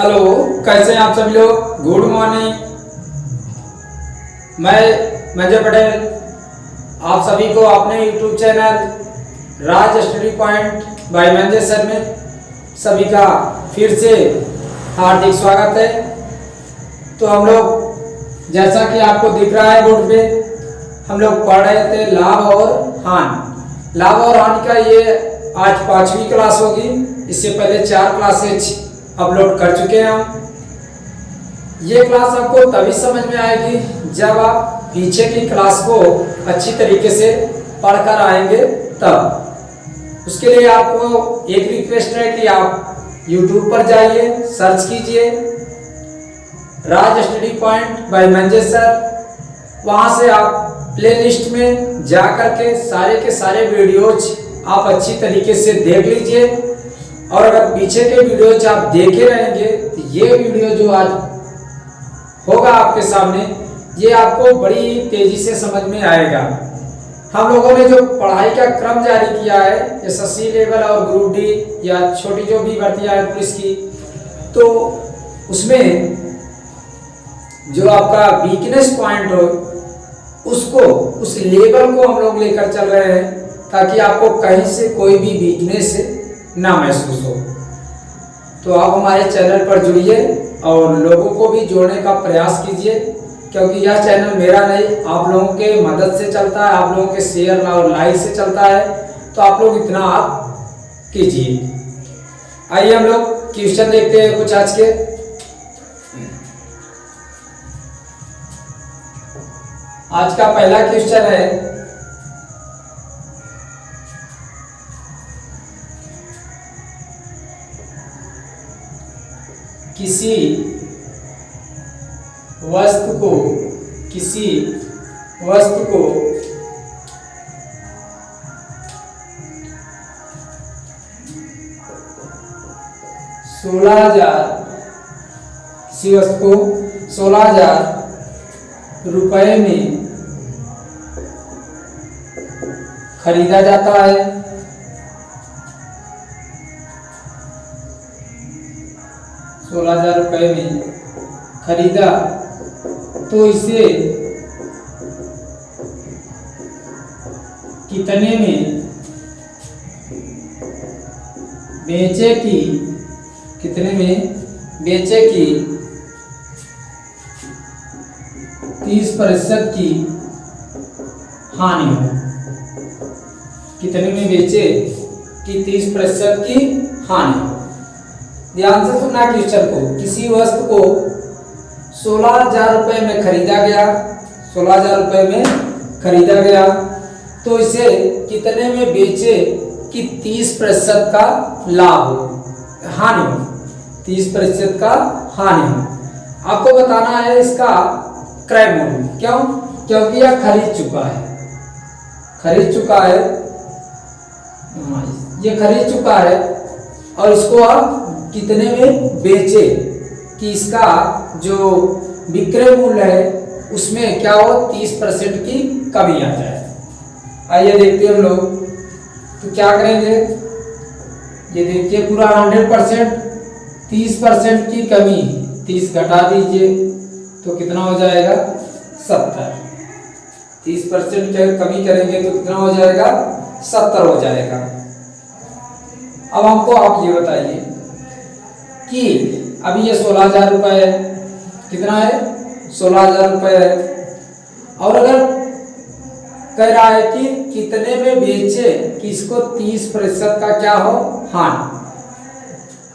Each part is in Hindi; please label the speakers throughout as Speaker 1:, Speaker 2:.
Speaker 1: हेलो, कैसे हैं आप सभी लोग। Good morning. मैं मंजय पटेल आप सभी को अपने YouTube channel Raj study point by Manjay sir में सभी का फिर से हार्दिक स्वागत है। तो हम लोग जैसा कि आपको दिख रहा है बोर्ड पे, हम लोग पढ़ रहे थे लाभ और हानि। लाभ और हानि का ये आज 5वीं क्लास होगी। इससे पहले 4 क्लासेज अपलोड कर चुके हैं हम। ये क्लास आपको तभी समझ में आएगी जब आप पीछे की क्लास को अच्छी तरीके से पढ़कर आएंगे तब। उसके लिए आपको एक रिक्वेस्ट है कि आप YouTube पर जाइए, सर्च कीजिए Raj study point by Manjay sir. वहां से आप प्लेलिस्ट में जा करके सारे के सारे वीडियोज आप अच्छी तरीके से देख लीजिए। और अगर पीछे के वीडियोज आप देखे रहेंगे तो ये वीडियो जो आज होगा आपके सामने, ये आपको बड़ी तेजी से समझ में आएगा। हम लोगों ने जो पढ़ाई का क्रम जारी किया है एसएससी लेवल और ग्रुप डी या छोटी जो भी भर्तियां है पुलिस की, तो उसमें जो आपका वीकनेस पॉइंट हो उसको, उस लेवल को हम लोग लेकर चल रहे हैं ताकि आपको कहीं से कोई भी वीकनेस ना महसूस हो। तो आप हमारे चैनल पर जुड़िए और लोगों को भी जोड़ने का प्रयास कीजिए, क्योंकि यह चैनल मेरा नहीं, आप लोगों के मदद से चलता है, आप लोगों के शेयर और लाइक से चलता है। तो आप लोग इतना आप कीजिए। आइए हम लोग क्वेश्चन देखते हैं कुछ आज के। आज का पहला क्वेश्चन है, किसी वस्तु को 16,000 रुपए में खरीदा जाता है। 16,000 रुपए में खरीदा तो इसे कितने में बेचेगी 30% की हानि हो। कितने में बेचे कि 30% की हानि हो। ध्यान से सुनना क्वेश्चन को। किसी वस्तु को 16,000 रुपए में खरीदा गया, 16,000 रुपए में खरीदा गया तो इसे कितने में बेचे कि 30% का लाभ हो, हानि हो, 30% का हानि हो। आपको बताना है इसका क्रय मूल्य। क्यों? क्योंकि यह खरीद चुका है, ये खरीद चुका है और इसको आप कितने में बेचे कि इसका जो विक्रय मूल्य है उसमें क्या हो, 30% की कमी आ जाए। आइए देखते हैं हम लोग। तो क्या करेंगे, ये देखिए पूरा 100%, 30% की कमी, 30 घटा दीजिए तो कितना हो जाएगा 70। 30% कमी करेंगे तो कितना हो जाएगा 70 हो जाएगा। अब हमको आप ये बताइए कि अभी ये 16,000 रुपए है, कितना है 16,000 रुपए है, और अगर कह रहा है कि कितने में बेचे कि इसको 30% का क्या हो, हानि।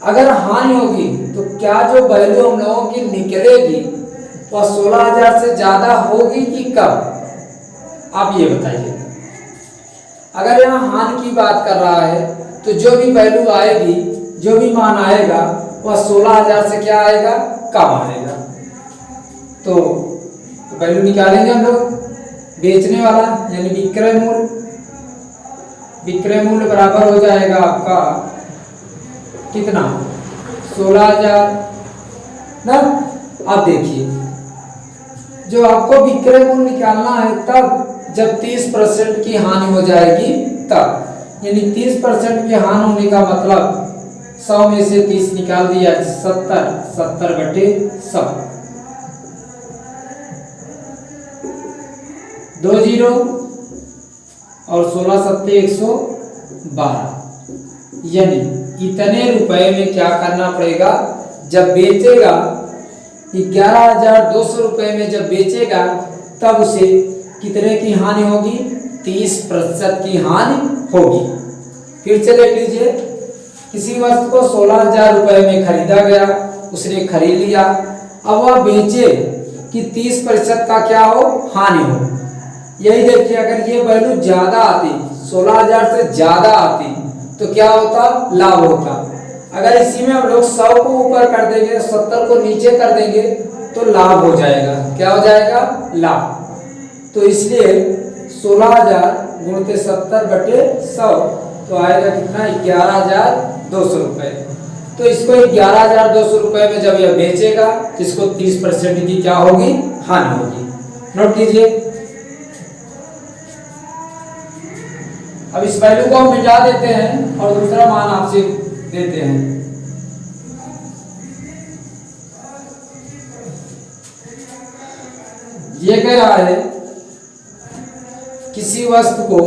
Speaker 1: अगर हानि होगी तो क्या जो वैल्यू हम लोगों की निकलेगी वह 16,000 से ज्यादा होगी कि कम, आप ये बताइए। अगर यहाँ हानि की बात कर रहा है तो जो भी वैल्यू आएगी, जो भी मान आएगा वह 16,000 से क्या आएगा, कम आएगा। तो वैल्यू निकालेंगे हम लोग। बेचने वाला यानी विक्रय मूल्य बराबर हो जाएगा आपका कितना, 16,000 ना। अब देखिए जो आपको विक्रय मूल्य निकालना है तब जब 30% की हानि हो जाएगी तब, यानी 30% की हानि होने का मतलब 100 में से 30 निकाल दिया 70, 70/100, 2 जीरो और 16 सत्ते 112, यानी इतने रुपए में क्या करना पड़ेगा, जब बेचेगा 11,200 रुपए में जब बेचेगा तब उसे कितने की हानि होगी, 30% की हानि होगी। फिर से देख लीजिए, किसी वस्तु को 16,000 रुपए में खरीदा गया, उसने खरीद लिया, अब वह बेचे कि 30% का क्या हो, हानि हो। यही देखिए, अगर ये वैल्यू ज्यादा आती, 16,000 से ज्यादा आती तो क्या होता, लाभ होता। अगर इसी में हम लोग 100 को ऊपर कर देंगे, 70 को नीचे कर देंगे तो लाभ हो जाएगा। क्या हो जाएगा, लाभ। तो इसलिए 16,000 गुणित 70/100 तो आएगा कितना, 11,200 रुपए। तो इसको 11,200 रुपए में जब यह बेचेगा तो इसको 30% की क्या होगी, हानि होगी। नोट कीजिए। अब इस वैल्यू को हम मिटा देते हैं और दूसरा मान आपसे देते हैं। ये कह रहा है किसी वस्तु को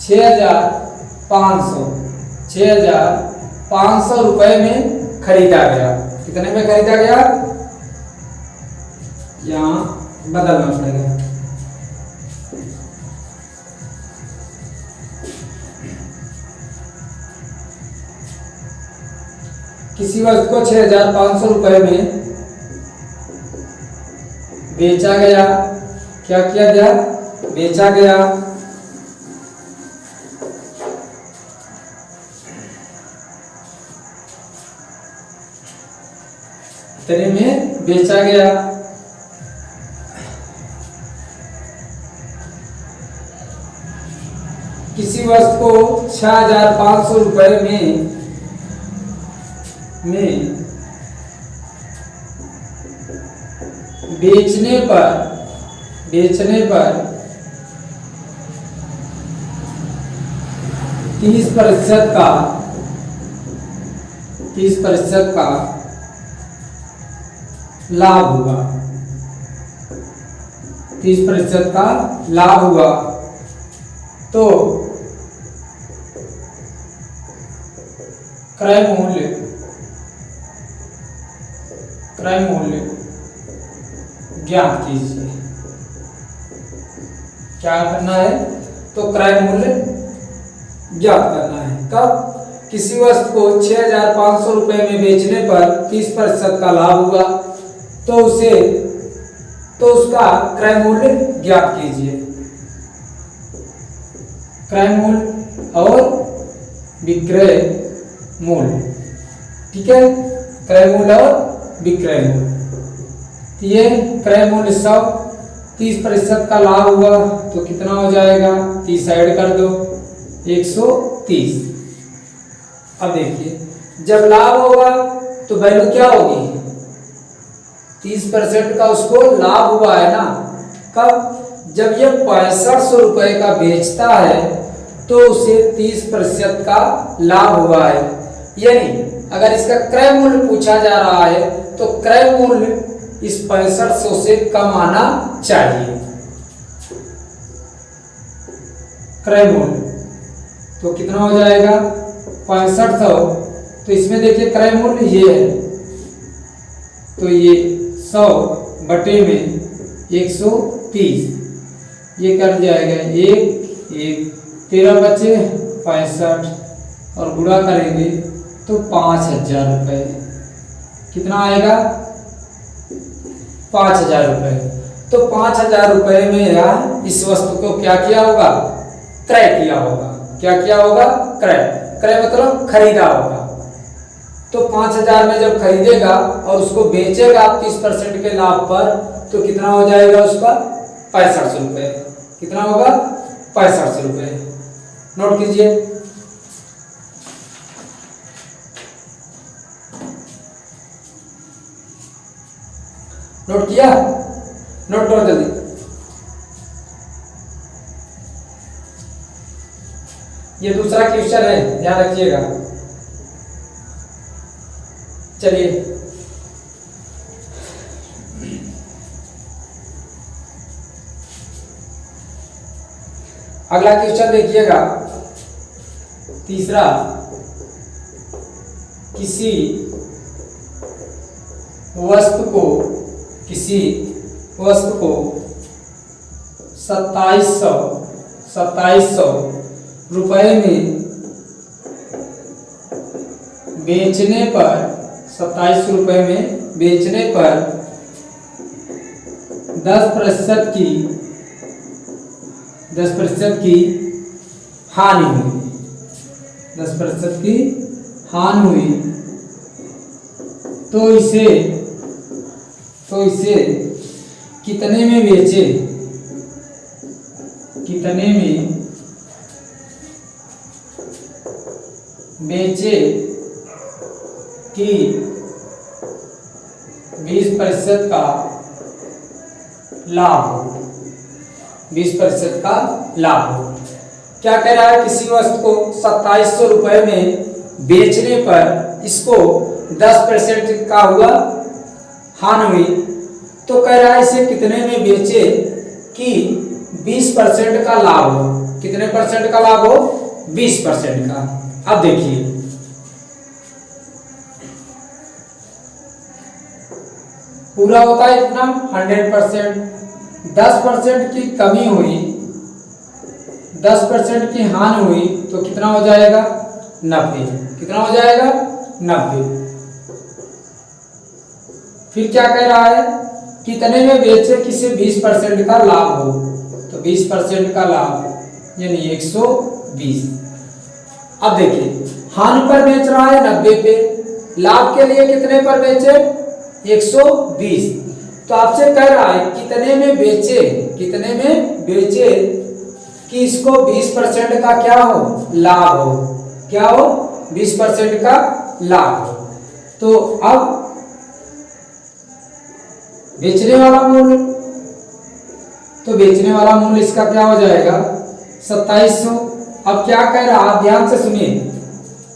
Speaker 1: 6,500 रुपए में खरीदा गया। कितने में खरीदा गया, यहां बदलना पड़ेगा। किसी वस्तु को 6,500 रुपए में बेचा गया। क्या किया गया, बेचा गया। इतने में बेचा गया। किसी वस्तु को 6,500 रुपए में बेचने पर 30% का लाभ हुआ। 30% का लाभ हुआ तो क्रय मूल्य ज्ञात कीजिए। क्या करना है, तो क्रय मूल्य ज्ञात करना है। कब, किसी वस्तु को 6,500 रुपए में बेचने पर 30% का लाभ हुआ तो उसका क्रय मूल्य ज्ञात कीजिए। क्रय मूल्य और विक्रय मूल्य, ठीक है, क्रय मूल्य और विक्रय मूल्य। ये क्रय मूल्य 100, 30% का लाभ हुआ तो कितना हो जाएगा, 30 ऐड कर दो, 130। अब देखिए, जब लाभ होगा तो वैल्यू क्या होगी, 30% का उसको लाभ हुआ है ना। कब, जब ये 6500 रुपए का बेचता है तो उसे 30% का लाभ हुआ है। यानी अगर इसका क्रय मूल्य पूछा जा रहा है तो क्रय मूल्य इस 6500 से कम आना चाहिए। क्रय मूल्य तो कितना हो जाएगा, 6500। तो इसमें देखिए क्रय मूल्य ये है, तो ये 100 बटे में 130, ये कर जाएगा 1 13 बचे 65 और गुणा करेंगे तो 5,000 रुपए। कितना आएगा, 5,000 रुपए। तो 5,000 रुपए में यार इस वस्तु को क्या किया होगा, क्रय किया होगा। क्या किया होगा, क्रय। क्रय मतलब खरीदा होगा। तो 5,000 में जब खरीदेगा और उसको बेचेगा 30% के लाभ पर तो कितना हो जाएगा उसका, 6500 रुपए। कितना होगा, 6500 रुपए। नोट कीजिए। नोट किया, नोट करो जल्दी। ये दूसरा क्वेश्चन है, ध्यान रखिएगा। चलिए अगला क्वेश्चन देखिएगा। तीसरा, किसी वस्तु को 2700 रुपए में बेचने पर 2700 रुपए में बेचने पर 10% की हानि हुई, 10% की हानि हुई, तो इसे कितने में बेचे? कितने में बेचे कि 20% का लाभ हो? 20% का लाभ हो। क्या कह रहा है? किसी वस्तु को 2700 रुपए में बेचने पर इसको 10% का हुआ हानि हुई, तो कह रहा है इसे कितने में बेचे कि 20% का लाभ हो? कितने परसेंट का लाभ हो? 20% का। अब देखिए, पूरा होता है इतना 100%, 10% की कमी हुई, 10% की हानि हुई, तो कितना हो जाएगा? 90। कितना हो जाएगा? 90। फिर क्या कह रहा है? कितने में बेचे किसी 20% का लाभ हो, तो 20% का लाभ यानी 120। अब देखिए, हानि पर बेच रहा है 90 पे, लाभ के लिए कितने पर बेचे? 120। तो आपसे कह रहा है कितने में बेचे, कितने में बेचे कि इसको 20% का क्या हो? लाभ हो। क्या हो? 20% का लाभ हो। तो अब बेचने वाला मूल्य, तो बेचने वाला मूल्य इसका क्या हो जाएगा? 2700। अब क्या कह रहा है, ध्यान से सुनिए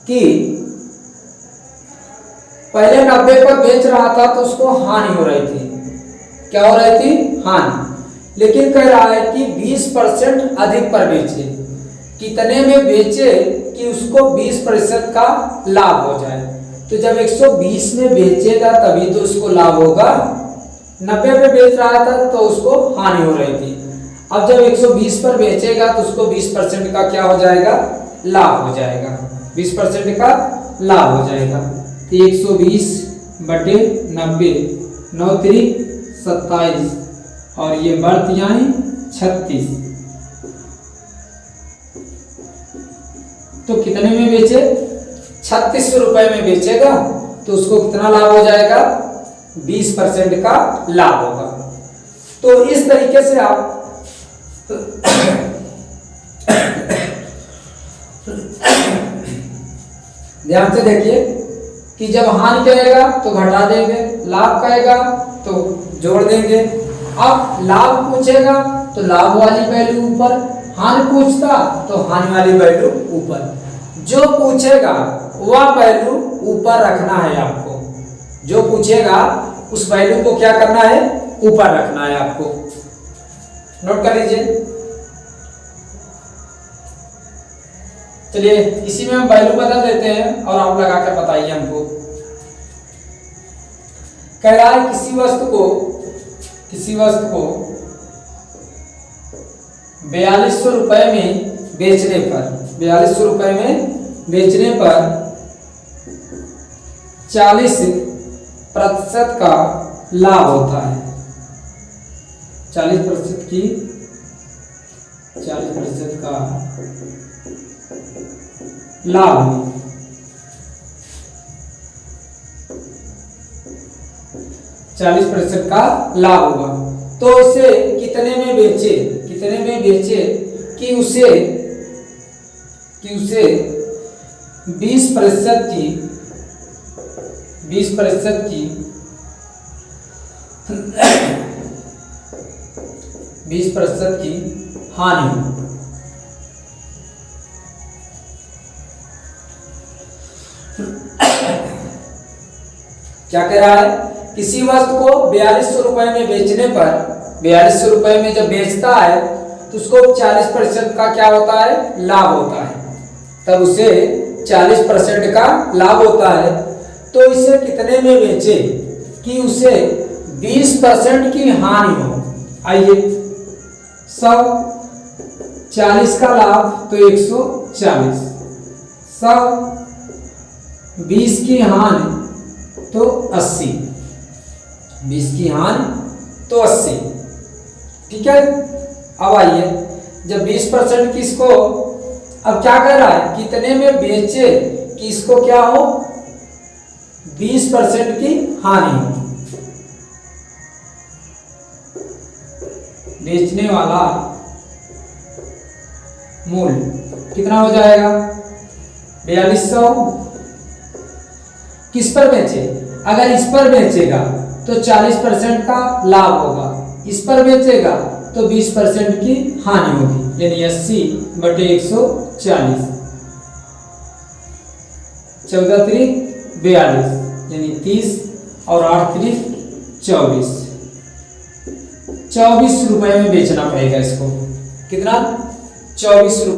Speaker 1: कि पहले 90 पर बेच रहा था तो उसको हानि हो रही थी। क्या हो रही थी? हानि। लेकिन कह रहा है कि 20% अधिक पर बेचे। कितने में बेचे कि उसको 20% का लाभ हो जाए? तो जब 120 में बेचेगा तभी तो उसको लाभ होगा। 90 पे बेच रहा था तो उसको हानि हो रही थी। अब जब 120 पर बेचेगा तो उसको 20% का क्या हो जाएगा? लाभ हो जाएगा। 20% का लाभ हो जाएगा। तो 120/90, 9 3 27 और ये बढ़त यानी 36। तो कितने में बेचे? 3600 रुपए में बेचेगा तो उसको कितना लाभ हो जाएगा? 20% का लाभ होगा। तो इस तरीके से आप ध्यान से देखिए कि जब हानि कहेगा तो घटा देंगे, लाभ कहेगा तो जोड़ देंगे। अब लाभ पूछेगा तो लाभ वाली वैल्यू ऊपर, हानि पूछता तो हानि वाली वैल्यू ऊपर। जो पूछेगा वह वैल्यू ऊपर रखना है आपको। जो पूछेगा उस वैल्यू को क्या करना है? ऊपर रखना है आपको। नोट कर लीजिए। चलिए इसी में हम वैल्यू बदल देते हैं और आप लगाकर बताइए हमको। कह रहा है किसी वस्तु को 4200 रुपए में बेचने पर, 4200 रुपए में बेचने पर 40% का लाभ होता है। 40% का लाभ है। 40% का लाभ होगा तो इसे कितने में बेचे? कितने में बेचे कि उसे 20% की 20% की हानि हो। क्या कह रहा है, किसी वस्तु को 4200 रुपए में बेचने पर, 4200 रुपए में जब बेचता है तो उसको 40% का क्या होता है, लाभ होता है। तब उसे 40% का लाभ होता है। तो इसे कितने में बेचे कि उसे 20% की हानि हो। आइए, 140 का लाभ तो 140, 120 की हानि तो 80, 20 की हानि तो 80। ठीक है। अब आइए, जब 20% की इसको, अब क्या कर रहा है, कितने में बेचे कि इसको क्या हो, 20% की हानि हो। बेचने वाला मूल्य कितना हो जाएगा, 4200। किस पर बेचे, अगर इस पर बेचेगा तो 40% का लाभ होगा, इस पर बेचेगा तो 20% की हानि होगी, यानी 80/140, 14 त्रिक 42 यानी 30 और 8 त्रिक 24, 24 रुपए में बेचना पड़ेगा इसको। कितना, 24 रुपए।